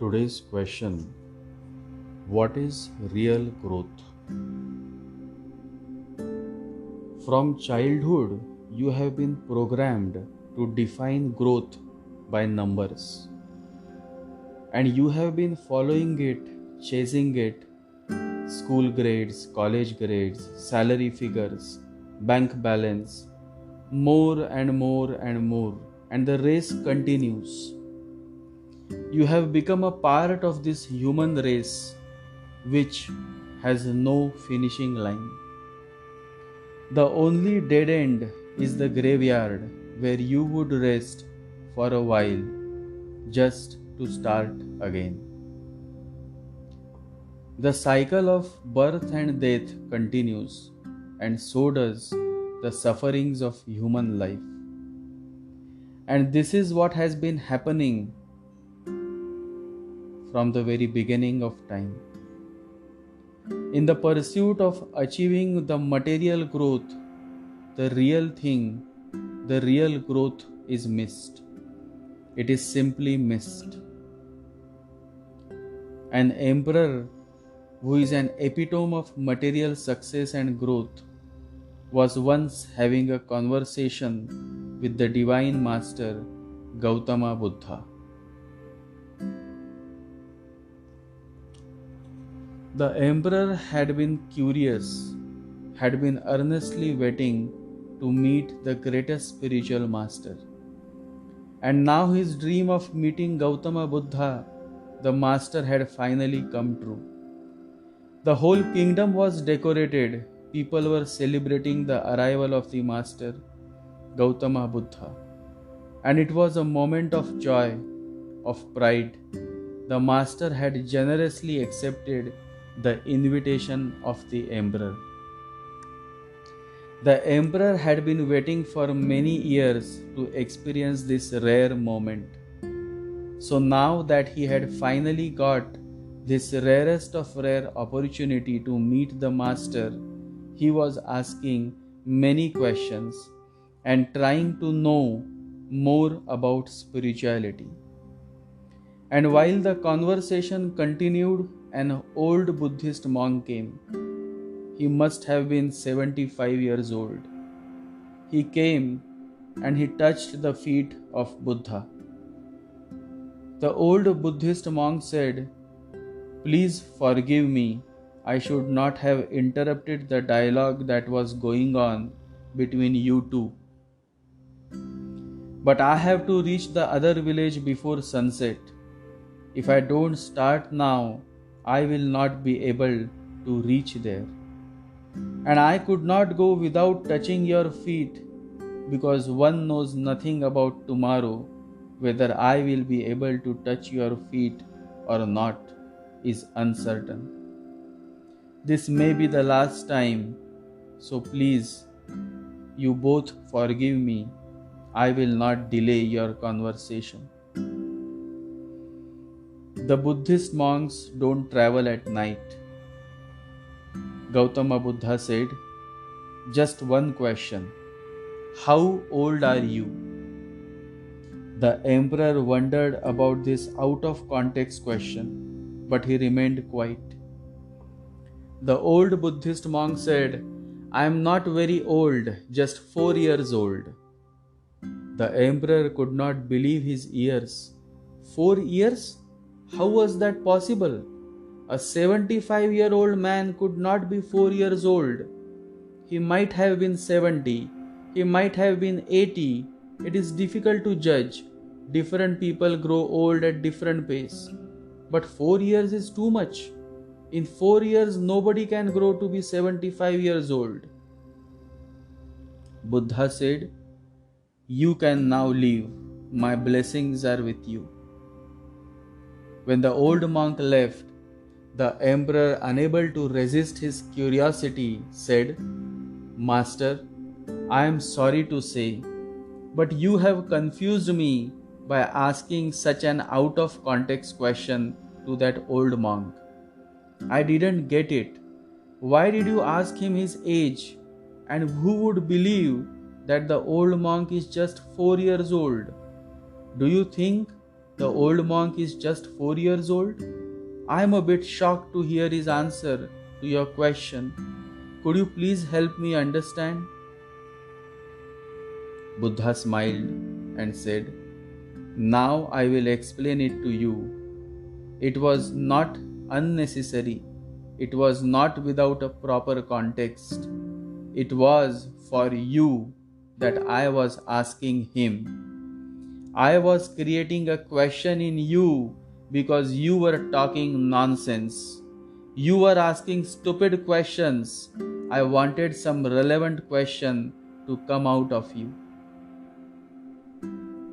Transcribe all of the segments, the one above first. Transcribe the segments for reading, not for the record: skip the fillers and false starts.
today's question: what is real growth? From childhood, you have been programmed to define growth by numbers, and you have been following it, chasing it: school grades, college grades, salary figures, bank balance, more and more and more, and the race continues. You have become a part of this human race which has no finishing line. The only dead end is the graveyard where you would rest for a while just to start again. The cycle of birth and death continues, and so does the sufferings of human life. And this is what has been happening from the very beginning of time. In the pursuit of achieving the material growth, the real thing, the real growth is missed. It is simply missed. An emperor who is an epitome of material success and growth was once having a conversation with the divine master Gautama Buddha. The emperor had been curious, had been earnestly waiting to meet the greatest spiritual master. And now his dream of meeting Gautama Buddha, the master, had finally come true. The whole kingdom was decorated. People were celebrating the arrival of the master, Gautama Buddha. And it was a moment of joy, of pride. The master had generously accepted the invitation of the emperor. The emperor had been waiting for many years to experience this rare moment. So now that he had finally got this rarest of rare opportunity to meet the master, he was asking many questions and trying to know more about spirituality. And while the conversation continued, an old Buddhist monk came. He must have been 75 years old. He came and he touched the feet of Buddha. The old Buddhist monk said, "Please forgive me. I should not have interrupted the dialogue that was going on between you two. But I have to reach the other village before sunset. If I don't start now, I will not be able to reach there. And I could not go without touching your feet, because one knows nothing about tomorrow. Whether I will be able to touch your feet or not is uncertain. This may be the last time, so please, you both forgive me. I will not delay your conversation." The Buddhist monks don't travel at night. Gautama Buddha said, "Just one question. How old are you?" The emperor wondered about this out of context question, but he remained quiet. The old Buddhist monk said, "I am not very old, just 4 years old." The emperor could not believe his ears. 4 years? How was that possible? A 75-year-old man could not be 4 years old. He might have been 70. He might have been 80. It is difficult to judge. Different people grow old at different pace. But 4 years is too much. In 4 years, nobody can grow to be 75 years old. Buddha said, "You can now leave. My blessings are with you." When the old monk left, the emperor, unable to resist his curiosity, said, "Master, I am sorry to say, but you have confused me by asking such an out-of-context question to that old monk. I didn't get it. Why did you ask him his age? And who would believe that the old monk is just 4 years old? Do you think The old monk is just 4 years old? I am a bit shocked to hear his answer to your question. Could you please help me understand? Buddha smiled and said, Now I will explain it to you. It was not unnecessary. It was not without a proper context. It was for you that I was asking him. I was creating a question in you because you were talking nonsense. You were asking stupid questions. I wanted some relevant question to come out of you.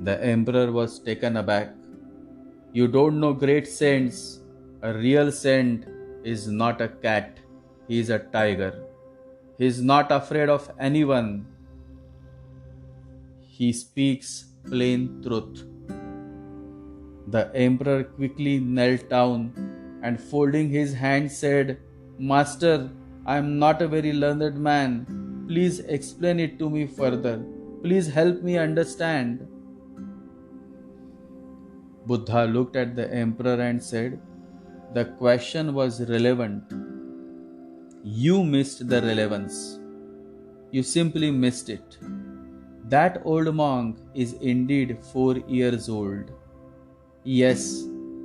The emperor was taken aback. You don't know great saints. A real saint is not a cat. He is a tiger. He is not afraid of anyone. He speaks plain truth. The emperor quickly knelt down and folding his hands said, Master, I am not a very learned man. Please explain it to me further. Please help me understand. Buddha looked at the emperor and said, The question was relevant. You missed the relevance. You simply missed it. That old monk is indeed 4 years old. Yes,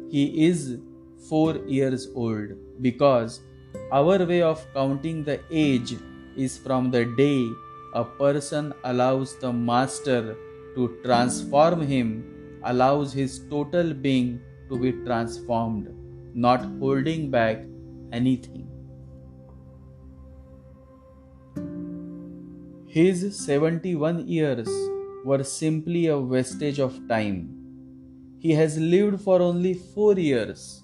he is 4 years old because our way of counting the age is from the day a person allows the master to transform him, allows his total being to be transformed, not holding back anything. His 71 years were simply a wastage of time. He has lived for only 4 years,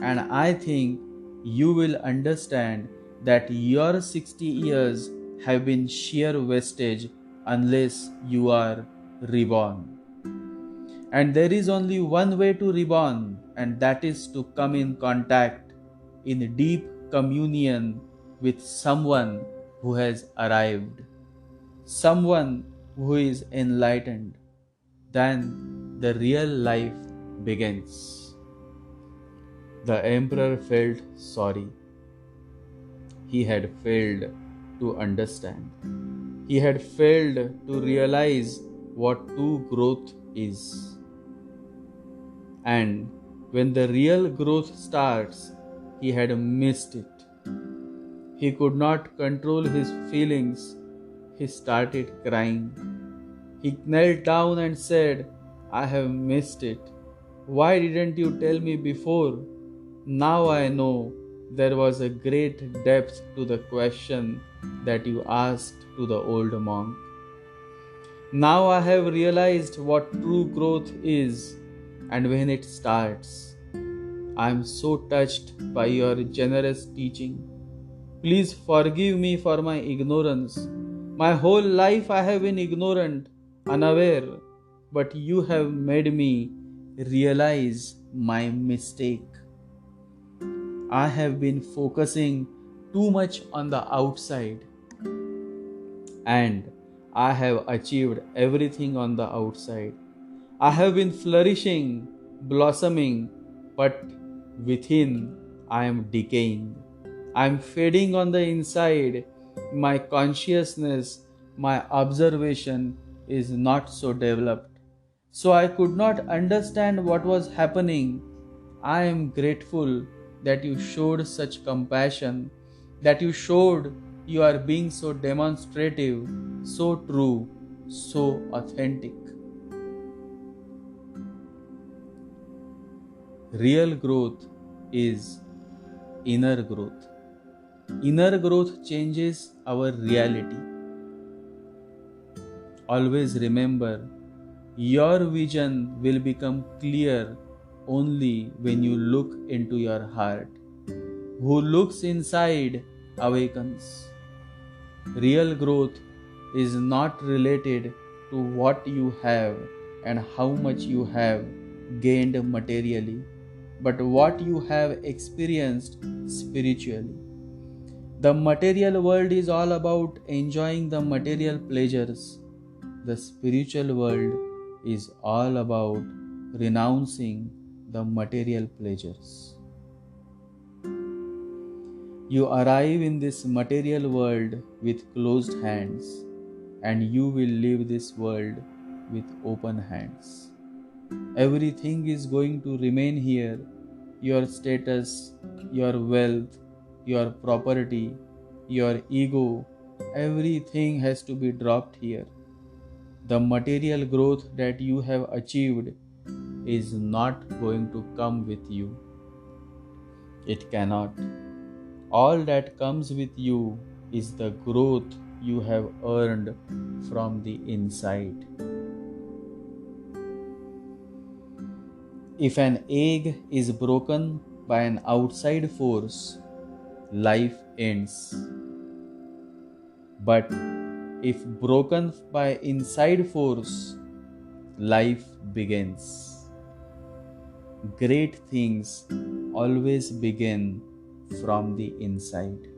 and I think you will understand that your 60 years have been sheer wastage unless you are reborn. And there is only one way to reborn, and that is to come in contact, in deep communion with someone who has arrived, someone who is enlightened. Then the real life begins. The emperor felt sorry. He had failed to understand. He had failed to realize what true growth is. And when the real growth starts, he had missed it. He could not control his feelings. He started crying. He knelt down and said, I have missed it. Why didn't you tell me before? Now I know there was a great depth to the question that you asked to the old monk. Now I have realized what true growth is and when it starts. I am so touched by your generous teaching. Please forgive me for my ignorance. My whole life I have been ignorant, unaware, but you have made me realize my mistake. I have been focusing too much on the outside, and I have achieved everything on the outside. I have been flourishing, blossoming, but within I am decaying. I am fading on the inside. My consciousness, my observation is not so developed. So I could not understand what was happening. I am grateful that you showed such compassion, that you showed you are being so demonstrative, so true, so authentic. Real growth is inner growth. Inner growth changes our reality. Always remember, your vision will become clear only when you look into your heart. Who looks inside awakens. Real growth is not related to what you have and how much you have gained materially, but what you have experienced spiritually. The material world is all about enjoying the material pleasures. The spiritual world is all about renouncing the material pleasures. You arrive in this material world with closed hands, and you will leave this world with open hands. Everything is going to remain here: your status, your wealth, your property, your ego, everything has to be dropped here. The material growth that you have achieved is not going to come with you. It cannot. All that comes with you is the growth you have earned from the inside. If an egg is broken by an outside force, life ends. But if broken by inside force, life begins. Great things always begin from the inside.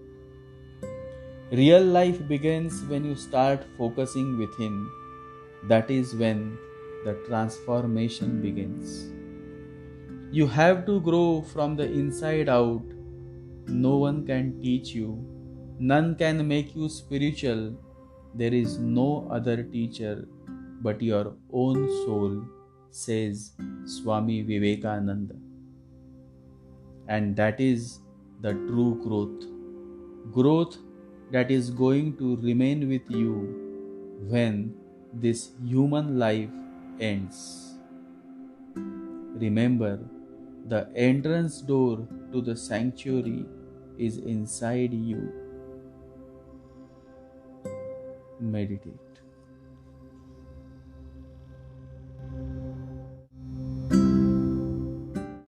Real life begins when you start focusing within. That is when the transformation begins. You have to grow from the inside out. No one can teach you. None can make you spiritual. There is no other teacher but your own soul, says Swami Vivekananda. And that is the true growth. Growth that is going to remain with you when this human life ends. Remember, the entrance door to the sanctuary is inside you. Meditate.